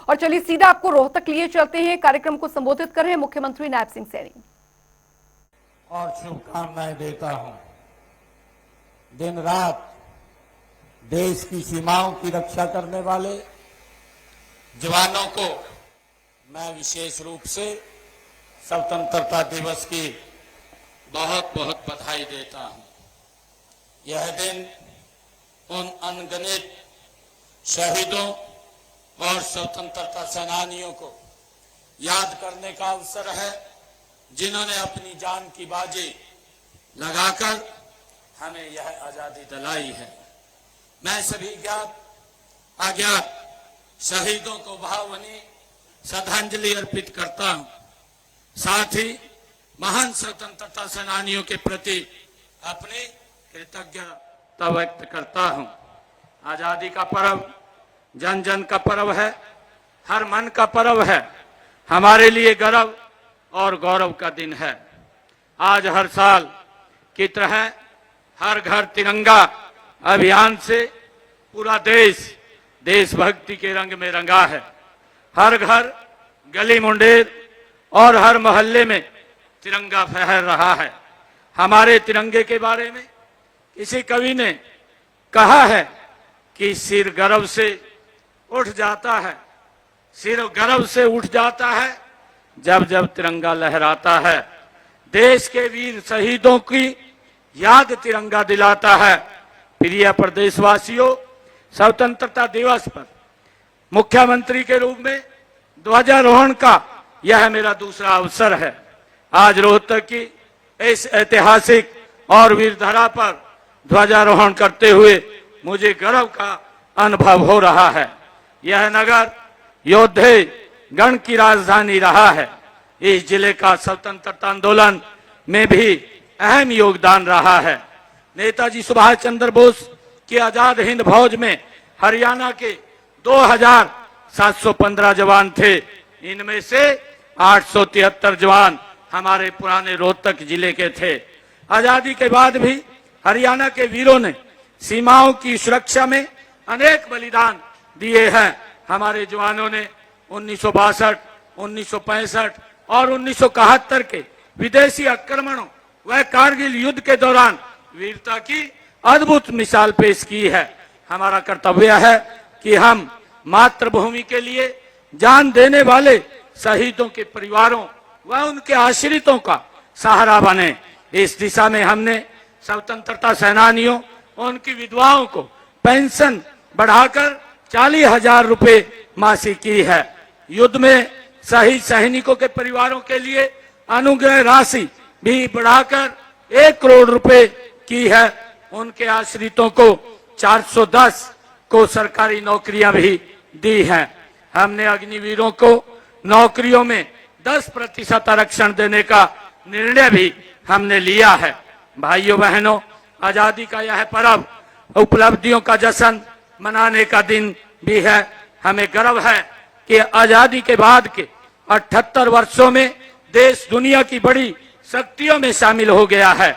और चलिए सीधा आपको रोहतक लिए चलते हैं। कार्यक्रम को संबोधित कर रहे हैं मुख्यमंत्री नायब सिंह सैनी। और शुभकामनाएं देता हूं। दिन रात देश की सीमाओं की रक्षा करने वाले जवानों को मैं विशेष रूप से स्वतंत्रता दिवस की बहुत बहुत बधाई देता हूं। यह दिन उन अनगिनत शहीदों और स्वतंत्रता सेनानियों को याद करने का अवसर है, जिन्होंने अपनी जान की बाजी लगाकर हमें यह आजादी दिलाई है। मैं सभी ज्ञात अज्ञात शहीदों को भावभीनी श्रद्धांजलि अर्पित करता हूं। साथ ही महान स्वतंत्रता सेनानियों के प्रति अपनी कृतज्ञता व्यक्त करता हूं। आजादी का पर्व जन जन का पर्व है, हर मन का पर्व है। हमारे लिए गर्व और गौरव का दिन है। आज हर साल की तरह हर घर तिरंगा अभियान से पूरा देश देशभक्ति के रंग में रंगा है। हर घर, गली मुंडेर और हर मोहल्ले में तिरंगा फहर रहा है। हमारे तिरंगे के बारे में किसी कवि ने कहा है कि सिर गर्व से उठ जाता है, सिर गर्व से उठ जाता है जब जब तिरंगा लहराता है। देश के वीर शहीदों की याद तिरंगा दिलाता है। प्रिय प्रदेशवासियों, स्वतंत्रता दिवस पर मुख्यमंत्री के रूप में ध्वजारोहण का यह मेरा दूसरा अवसर है। आज रोहतक की इस ऐतिहासिक और वीर धरा पर ध्वजारोहण करते हुए मुझे गर्व का अनुभव हो रहा है। यह नगर योद्धे गण की राजधानी रहा है। इस जिले का स्वतंत्रता आंदोलन में भी अहम योगदान रहा है। नेताजी सुभाष चंद्र बोस की आजाद हिंद फौज में हरियाणा के 2715 जवान थे। इनमें से 873 जवान हमारे पुराने रोहतक जिले के थे। आजादी के बाद भी हरियाणा के वीरों ने सीमाओं की सुरक्षा में अनेक बलिदान दिए हैं। हमारे जवानों ने 1962, 1965 और 1971 के विदेशी आक्रमणों व कारगिल युद्ध के दौरान वीरता की अद्भुत मिसाल पेश की है। हमारा कर्तव्य है कि हम मातृभूमि के लिए जान देने वाले शहीदों के परिवारों व उनके आश्रितों का सहारा बने। इस दिशा में हमने स्वतंत्रता सेनानियों और उनकी विधवाओं को पेंशन बढ़ाकर 40,000 रुपए मासिक की है। युद्ध में शहीद सैनिकों के परिवारों के लिए अनुग्रह राशि भी बढ़ाकर 1 करोड़ रुपए की है। उनके आश्रितों को 410 को सरकारी नौकरियां भी दी हैं। हमने अग्निवीरों को नौकरियों में 10% आरक्षण देने का निर्णय भी हमने लिया है। भाइयों बहनों, आजादी का यह पर्व उपलब्धियों का जश्न मनाने का दिन भी है। हमें गर्व है कि आजादी के बाद के 78 वर्षों में देश दुनिया की बड़ी शक्तियों में शामिल हो गया है।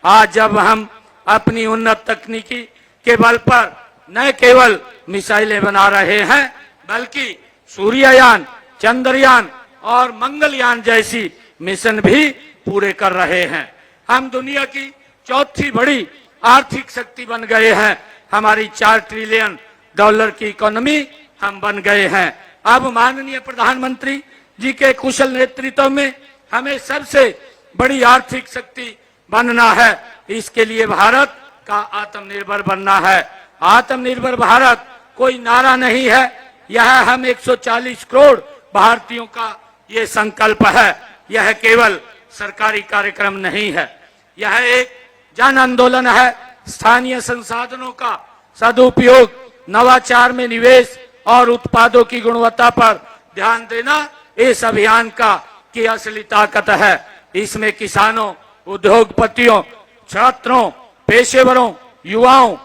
आज जब हम अपनी उन्नत तकनीकी के बल पर न केवल मिसाइलें बना रहे हैं, बल्कि सूर्ययान, चंद्रयान और मंगलयान जैसी मिशन भी पूरे कर रहे हैं। हम दुनिया की चौथी बड़ी आर्थिक शक्ति बन गए हैं। हमारी 4 ट्रिलियन डॉलर की इकोनॉमी हम बन गए हैं। अब माननीय प्रधानमंत्री जी के कुशल नेतृत्व में हमें सबसे बड़ी आर्थिक शक्ति बनना है। इसके लिए भारत का आत्मनिर्भर बनना है। आत्मनिर्भर भारत कोई नारा नहीं है, यह हम 140 करोड़ भारतीयों का ये संकल्प है। यह केवल सरकारी कार्यक्रम नहीं है, यह एक जन आंदोलन है। स्थानीय संसाधनों का सदुपयोग, नवाचार में निवेश और उत्पादों की गुणवत्ता पर ध्यान देना इस अभियान का की असली ताकत है। इसमें किसानों, उद्योगपतियों, छात्रों, पेशेवरों, युवाओं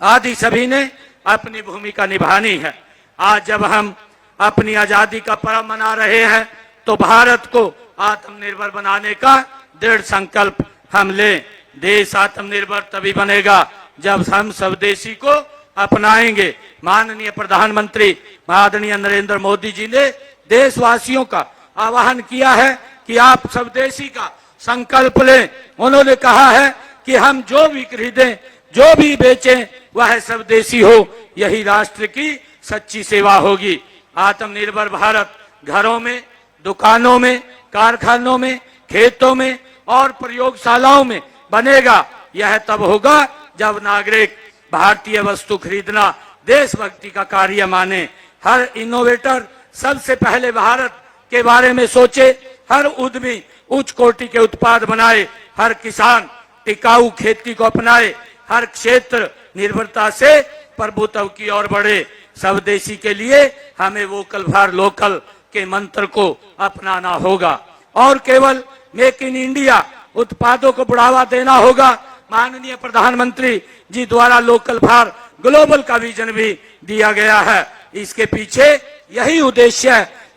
आदि सभी ने अपनी भूमिका निभानी है। आज जब हम अपनी आजादी का पर्व मना रहे हैं तो भारत को आत्मनिर्भर बनाने का दृढ़ संकल्प हम लें। देश आत्मनिर्भर तभी बनेगा जब हम स्वदेशी को अपनाएंगे। माननीय प्रधानमंत्री आदरणीय नरेंद्र मोदी जी ने देशवासियों का आह्वान किया है कि आप स्वदेशी का संकल्प लें। उन्होंने कहा है कि हम जो भी खरीदें, जो भी बेचें, वह स्वदेशी हो, यही राष्ट्र की सच्ची सेवा होगी। आत्मनिर्भर भारत घरों में, दुकानों में, कारखानों में, खेतों में और प्रयोगशालाओं में बनेगा। यह तब होगा जब नागरिक भारतीय वस्तु खरीदना देशभक्ति का कार्य माने। हर इनोवेटर सबसे पहले भारत के बारे में सोचे, हर उद्यमी उच्च कोटि के उत्पाद बनाए, हर किसान टिकाऊ खेती को अपनाए, हर क्षेत्र निर्भरता से प्रभुत्व की ओर बढ़े। स्वदेशी के लिए हमें वोकल फॉर लोकल के मंत्र को अपनाना होगा और केवल मेक इन इंडिया उत्पादों को बढ़ावा देना होगा। माननीय प्रधानमंत्री जी द्वारा लोकल फॉर ग्लोबल का विजन भी दिया गया है। इसके पीछे यही उद्देश्य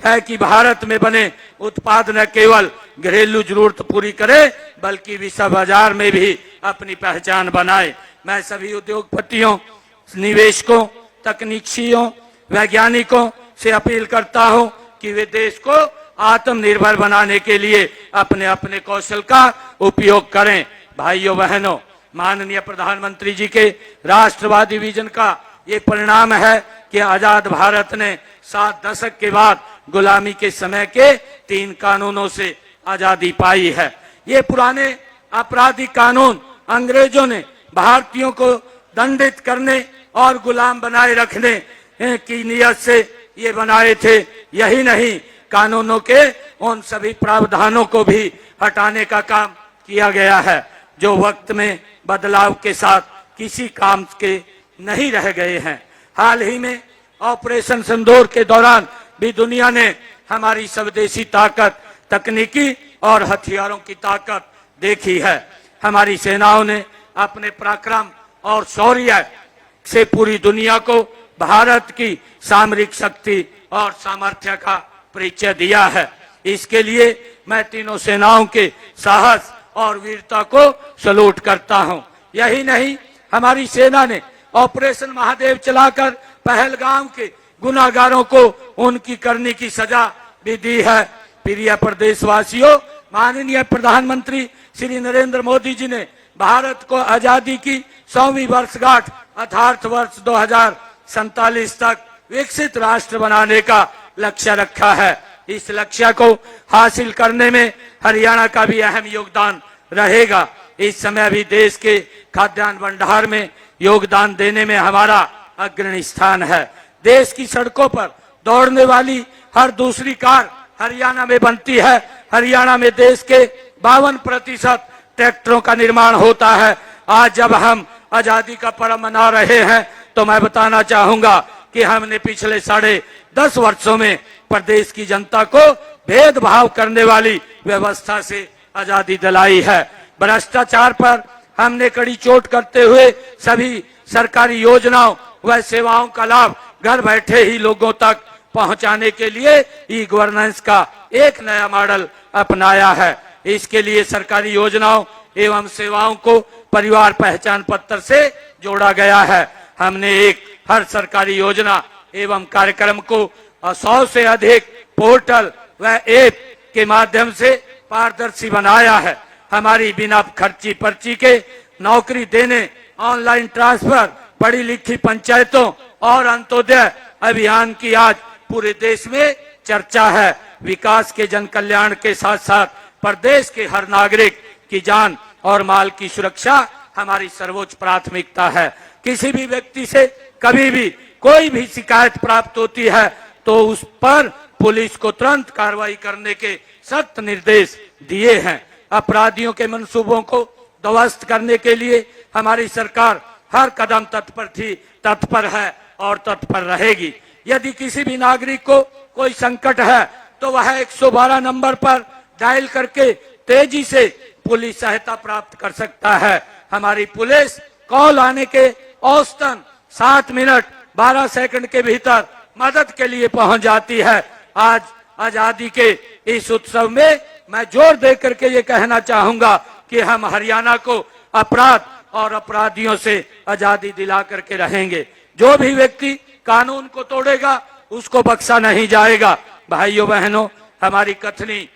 है कि भारत में बने उत्पाद न केवल घरेलू जरूरत पूरी करे, बल्कि विश्व बाजार में भी अपनी पहचान बनाए। मैं सभी उद्योगपतियों, निवेशकों, तकनीशियों, वैज्ञानिकों से अपील करता हूं कि वे देश को आत्मनिर्भर बनाने के लिए अपने अपने कौशल का उपयोग करें। भाइयों बहनों, माननीय प्रधानमंत्री जी के राष्ट्रवादी विजन का ये परिणाम है कि आजाद भारत ने 7 दशक के बाद गुलामी के समय के 3 कानूनों से आजादी पाई है। ये पुराने आपराधिक कानून अंग्रेजों ने भारतीयों को दंडित करने और गुलाम बनाए रखने की नीयत से ये बनाए थे। यही नहीं, कानूनों के उन सभी प्रावधानों को भी हटाने का काम किया गया है जो वक्त में बदलाव के साथ किसी काम के नहीं रह गए हैं। हाल ही में ऑपरेशन सिंदूर के दौरान भी दुनिया ने हमारी स्वदेशी ताकत, तकनीकी और हथियारों की ताकत देखी है। हमारी सेनाओं ने अपने पराक्रम और शौर्य से पूरी दुनिया को भारत की सामरिक शक्ति और सामर्थ्य का परिचय दिया है। इसके लिए मैं तीनों सेनाओं के साहस और वीरता को सलूट करता हूं। यही नहीं, हमारी सेना ने ऑपरेशन महादेव चलाकर पहलगाम के गुनाहगारों को उनकी करनी की सजा भी दी है। प्रिय प्रदेशवासियों, माननीय प्रधानमंत्री श्री नरेंद्र मोदी जी ने भारत को आजादी की 100वीं वर्षगांठ अर्थात वर्ष 2047 तक विकसित राष्ट्र बनाने का लक्ष्य रखा है। इस लक्ष्य को हासिल करने में हरियाणा का भी अहम योगदान रहेगा। इस समय भी देश के खाद्यान्न भंडार में योगदान देने में हमारा अग्रणी स्थान है। देश की सड़कों पर दौड़ने वाली हर दूसरी कार हरियाणा में बनती है। हरियाणा में देश के 52% ट्रैक्टरों का निर्माण होता है। आज जब हम आजादी का पर्व मना रहे हैं तो मैं बताना चाहूंगा कि हमने पिछले 10.5 वर्षों में प्रदेश की जनता को भेदभाव करने वाली व्यवस्था से आजादी दिलाई है। भ्रष्टाचार पर हमने कड़ी चोट करते हुए सभी सरकारी योजनाओं व सेवाओं का लाभ घर बैठे ही लोगों तक पहुंचाने के लिए ई गवर्नेंस का एक नया मॉडल अपनाया है। इसके लिए सरकारी योजनाओं एवं सेवाओं को परिवार पहचान पत्र से जोड़ा गया है। हमने हर सरकारी योजना एवं कार्यक्रम को 100 से अधिक पोर्टल व ऐप के माध्यम से पारदर्शी बनाया है। हमारी बिना खर्ची पर्ची के नौकरी देने, ऑनलाइन ट्रांसफर, पढ़ी लिखी पंचायतों और अंत्योदय अभियान की आज पूरे देश में चर्चा है। विकास के जन कल्याण के साथ साथ प्रदेश के हर नागरिक की जान और माल की सुरक्षा हमारी सर्वोच्च प्राथमिकता है। किसी भी व्यक्ति से कभी भी कोई भी शिकायत प्राप्त होती है तो उस पर पुलिस को तुरंत कार्रवाई करने के सख्त निर्देश दिए हैं। अपराधियों के मंसूबों को ध्वस्त करने के लिए हमारी सरकार हर कदम तत्पर है और तत्पर रहेगी। यदि किसी भी नागरिक को कोई संकट है तो वह 112 नंबर पर डायल करके तेजी से पुलिस सहायता प्राप्त कर सकता है। हमारी पुलिस कॉल आने के औसतन 7 मिनट 12 सेकंड के भीतर मदद के लिए पहुंच जाती है। आज आजादी के इस उत्सव में मैं जोर देकर के ये कहना चाहूंगा कि हम हरियाणा को अपराध और अपराधियों से आजादी दिला करके रहेंगे। जो भी व्यक्ति कानून को तोड़ेगा उसको बख्शा नहीं जाएगा। भाइयों बहनों, हमारी कथनी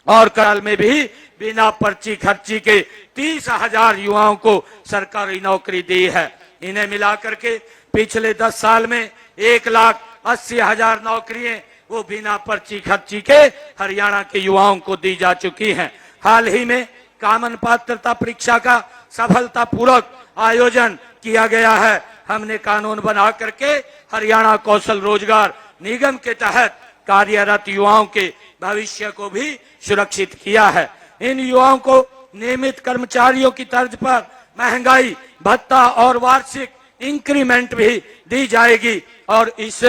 और काल में भी बिना पर्ची खर्ची के 30,000 युवाओं को सरकारी नौकरी दी है। इन्हें मिलाकर के पिछले 10 साल में 1,80,000 नौकरियां वो बिना पर्ची खर्ची के हरियाणा के युवाओं को दी जा चुकी हैं। हाल ही में कॉमन पात्रता परीक्षा का सफलतापूर्वक आयोजन किया गया है। हमने कानून बना करके हरियाणा कौशल रोजगार निगम के तहत कार्यरत युवाओं के भविष्य को भी सुरक्षित किया है। इन युवाओं को नियमित कर्मचारियों की तर्ज पर महंगाई भत्ता और वार्षिक इंक्रीमेंट भी दी जाएगी और इस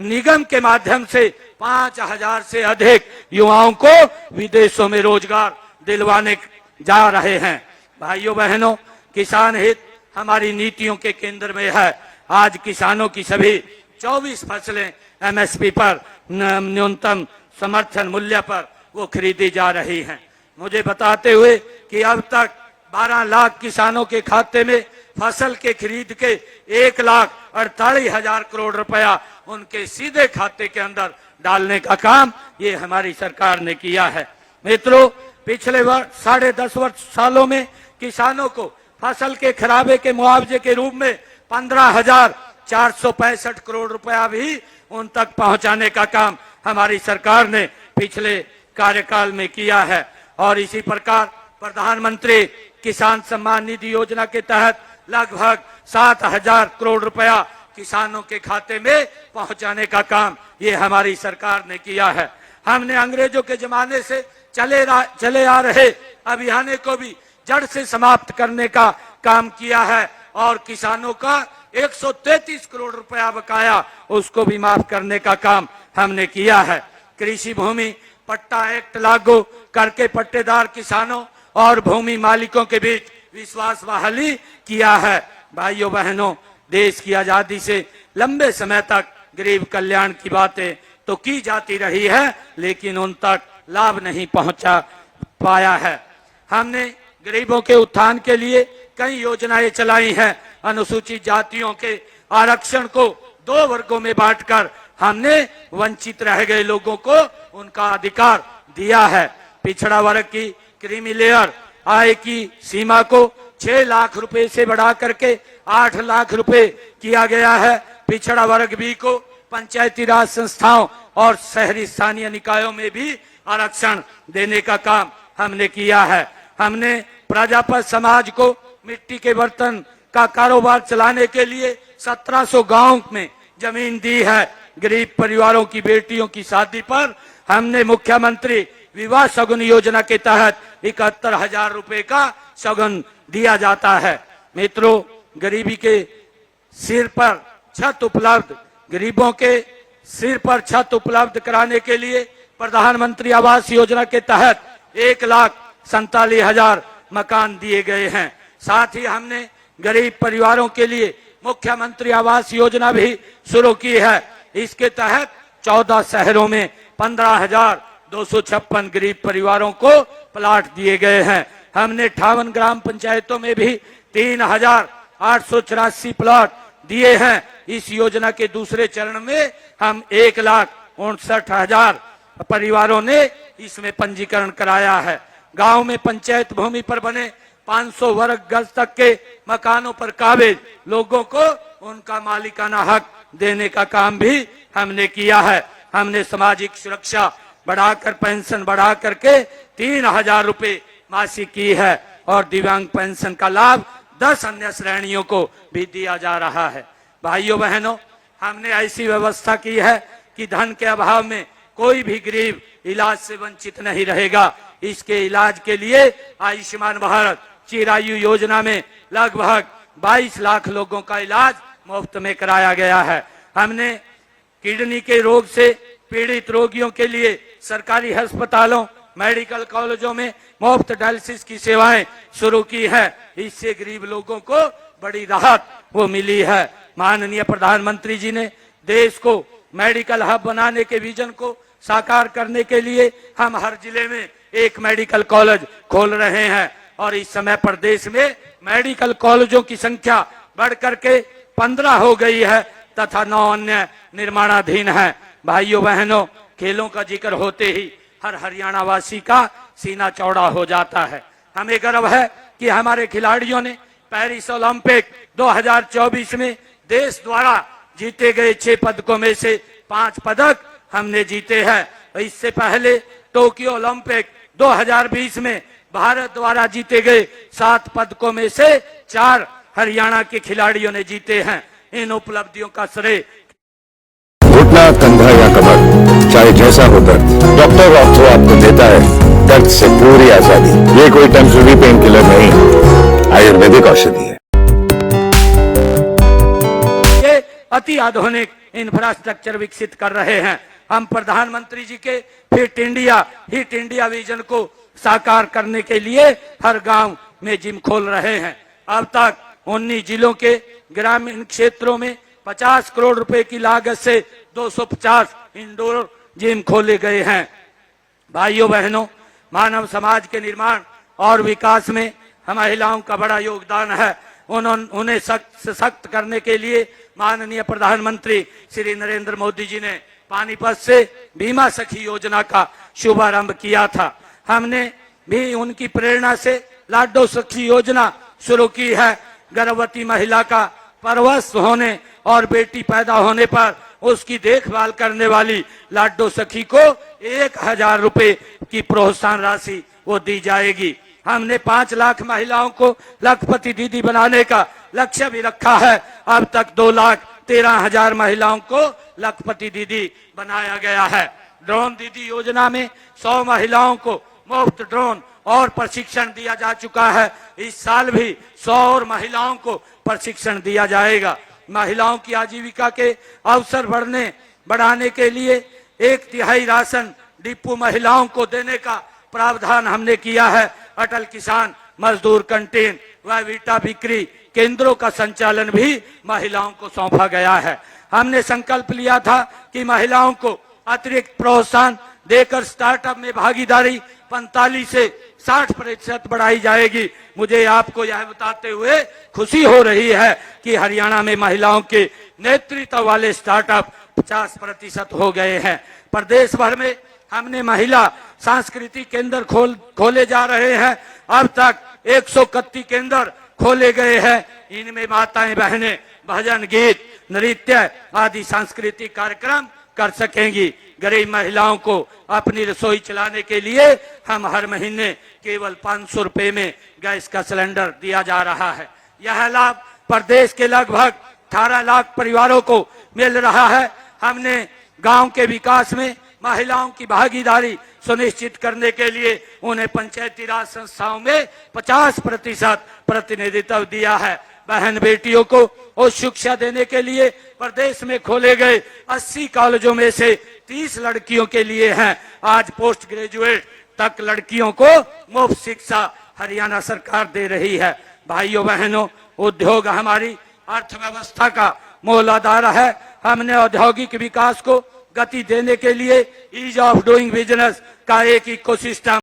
निगम के माध्यम से 5,000 से अधिक युवाओं को विदेशों में रोजगार दिलवाने जा रहे हैं। भाइयों बहनों, किसान हित हमारी नीतियों के केंद्र में है। आज किसानों की सभी 24 फसलें एमएसपी पर न्यूनतम समर्थन मूल्य पर वो खरीदी जा रही हैं। मुझे बताते हुए कि अब तक 12 लाख किसानों के खाते में फसल के खरीद के 1,48,000 करोड़ रुपया उनके सीधे खाते के अंदर डालने का काम ये हमारी सरकार ने किया है। मित्रों, पिछले वर्ष 10.5 सालों में किसानों को फसल के खराबे के मुआवजे के रूप में 15,465 करोड़ रुपया भी उन तक पहुंचाने का काम हमारी सरकार ने पिछले कार्यकाल में किया है। और इसी प्रकार प्रधानमंत्री किसान सम्मान निधि योजना के तहत लगभग 7,000 करोड़ रुपया किसानों के खाते में पहुंचाने का काम ये हमारी सरकार ने किया है। हमने अंग्रेजों के जमाने से चले आ रहे अभियान को भी जड़ से समाप्त करने का काम किया है और किसानों का 133 करोड़ रुपया बकाया उसको भी माफ करने का काम हमने किया है। कृषि भूमि पट्टा एक्ट लागू करके पट्टेदार किसानों और भूमि मालिकों के बीच विश्वास बहाली किया है। भाइयों बहनों, देश की आजादी से लंबे समय तक गरीब कल्याण की बातें तो की जाती रही है, लेकिन उन तक लाभ नहीं पहुंचा पाया है। हमने गरीबों के उत्थान के लिए कई योजनाएं चलाई हैं। अनुसूचित जातियों के आरक्षण को 2 वर्गों में बांटकर हमने वंचित रह गए लोगों को उनका अधिकार दिया है। पिछड़ा वर्ग की क्रीमी लेयर आय की सीमा को 6 लाख रुपए से बढ़ा करके 8 लाख रुपए किया गया है। पिछड़ा वर्ग बी को पंचायती राज संस्थाओं और शहरी स्थानीय निकायों में भी आरक्षण देने का काम हमने किया है। हमने प्रजापत समाज को मिट्टी के बर्तन का कारोबार चलाने के लिए 1700 गांव में जमीन दी है। गरीब परिवारों की बेटियों की शादी पर हमने मुख्यमंत्री विवाह शगुन योजना के तहत 71,000 रुपए का शगुन दिया जाता है। मित्रों, गरीबी के सिर पर छत उपलब्ध गरीबों के सिर पर छत उपलब्ध कराने के लिए प्रधानमंत्री आवास योजना के तहत 1,47,000 मकान दिए गए हैं। साथ ही हमने गरीब परिवारों के लिए मुख्यमंत्री आवास योजना भी शुरू की है। इसके तहत 14 शहरों में 15,256 गरीब परिवारों को प्लाट दिए गए हैं। हमने 58 ग्राम पंचायतों में भी 3,884 प्लाट दिए हैं। इस योजना के दूसरे चरण में हम 1,59,000 परिवारों ने इसमें पंजीकरण कराया है। गांव में पंचायत भूमि पर बने 500 वर्ग गज तक के मकानों पर काबिज लोगों को उनका मालिकाना हक देने का काम भी हमने किया है। हमने सामाजिक सुरक्षा बढ़ाकर पेंशन बढ़ा करके 3,000 रुपए मासिक की है और दिव्यांग पेंशन का लाभ 10 अन्य श्रेणियों को भी दिया जा रहा है। भाइयों बहनों, हमने ऐसी व्यवस्था की है कि धन के अभाव में कोई भी गरीब इलाज से वंचित नहीं रहेगा। इसके इलाज के लिए आयुष्मान भारत चिरायु योजना में लगभग 22 लाख लोगों का इलाज मुफ्त में कराया गया है। हमने किडनी के रोग से पीड़ित रोगियों के लिए सरकारी अस्पतालों मेडिकल कॉलेजों में मुफ्त डायलिसिस की सेवाएं शुरू की है। इससे गरीब लोगों को बड़ी राहत वो मिली है। माननीय प्रधानमंत्री जी ने देश को मेडिकल हब बनाने के विजन को साकार करने के लिए हम हर जिले में एक मेडिकल कॉलेज खोल रहे हैं और इस समय पर देश में मेडिकल कॉलेजों की संख्या बढ़ करके 15 हो गई है तथा 9 अन्य निर्माणाधीन है। भाइयों बहनों, खेलों का जिक्र होते ही हर हरियाणा वासी का सीना चौड़ा हो जाता है। हमें गर्व है कि हमारे खिलाड़ियों ने पेरिस ओलंपिक 2024 में देश द्वारा जीते गए 6 पदकों में से 5 पदक हमने जीते हैं। इससे पहले टोक्यो ओलंपिक 2020 में भारत द्वारा जीते गए 7 पदकों में से 4 हरियाणा के खिलाड़ियों ने जीते हैं। इन उपलब्धियों का श्रेय घुटना, कंधा या कमर, चाहे जैसा हो दर्द, डॉक्टर ऑर्थो आपको देता है दर्द से पूरी आजादी। ये कोई टेम्पररी पेन किलर नहीं, आयुर्वेदिक औषधि है। ये अति आधुनिक इंफ्रास्ट्रक्चर विकसित कर रहे हैं। हम प्रधानमंत्री जी के फिट इंडिया विजन को साकार करने के लिए हर गांव में जिम खोल रहे हैं। अब तक 19 जिलों के ग्रामीण क्षेत्रों में 50 करोड़ रुपए की लागत से 250 इंडोर जिम खोले गए हैं। भाइयों बहनों, मानव समाज के निर्माण और विकास में महिलाओं का बड़ा योगदान है। उन्हें सशक्त करने के लिए माननीय प्रधानमंत्री श्री नरेंद्र मोदी जी ने पानीपत से बीमा सखी योजना का शुभारंभ किया था। हमने भी उनकी प्रेरणा से लाडो सखी योजना शुरू की है। गर्भवती महिला का परवश होने और बेटी पैदा होने पर उसकी देखभाल करने वाली लाडो सखी को 1000 रुपए की प्रोत्साहन राशि वो दी जाएगी। हमने 5 लाख महिलाओं को लखपति दीदी बनाने का लक्ष्य भी रखा है। अब तक 2,13,000 महिलाओं को लखपति दीदी बनाया गया है। ड्रोन दीदी योजना में 100 महिलाओं को मुफ्त ड्रोन और प्रशिक्षण दिया जा चुका है। इस साल भी 100 और महिलाओं को प्रशिक्षण दिया जाएगा। महिलाओं की आजीविका के अवसर बढ़ाने के लिए 1/3 राशन डिपो महिलाओं को देने का प्रावधान हमने किया है। अटल किसान मजदूर कैंटीन व वीटा बिक्री केंद्रों का संचालन भी महिलाओं को सौंपा गया है। हमने संकल्प लिया था कि महिलाओं को अतिरिक्त प्रोत्साहन देकर स्टार्टअप में भागीदारी 45 से 60% बढ़ाई जाएगी। मुझे आपको यह बताते हुए खुशी हो रही है कि हरियाणा में महिलाओं के नेतृत्व वाले स्टार्टअप 50% हो गए हैं। प्रदेश भर में हमने महिला सांस्कृतिक केंद्र खोले जा रहे हैं। अब तक 131 केंद्र खोले गए हैं। इनमें माताएं बहनें भजन, गीत, नृत्य आदि सांस्कृतिक कार्यक्रम कर सकेंगी। गरीब महिलाओं को अपनी रसोई चलाने के लिए हम हर महीने केवल 500 रुपए में गैस का सिलेंडर दिया जा रहा है। यह लाभ प्रदेश के लगभग 18 लाख परिवारों को मिल रहा है। हमने गांव के विकास में महिलाओं की भागीदारी सुनिश्चित करने के लिए उन्हें पंचायती राज संस्थाओं में 50% प्रतिनिधित्व दिया है। बहन बेटियों को उच्च शिक्षा देने के लिए प्रदेश में खोले गए 80 कॉलेजों में से 30 लड़कियों के लिए हैं। आज पोस्ट ग्रेजुएट तक लड़कियों को मुफ्त शिक्षा हरियाणा सरकार दे रही है। भाइयों बहनों, उद्योग हमारी अर्थव्यवस्था का मूलाधार है। हमने औद्योगिक विकास को गति देने के लिए ईज ऑफ डूइंग बिजनेस का एक इकोसिस्टम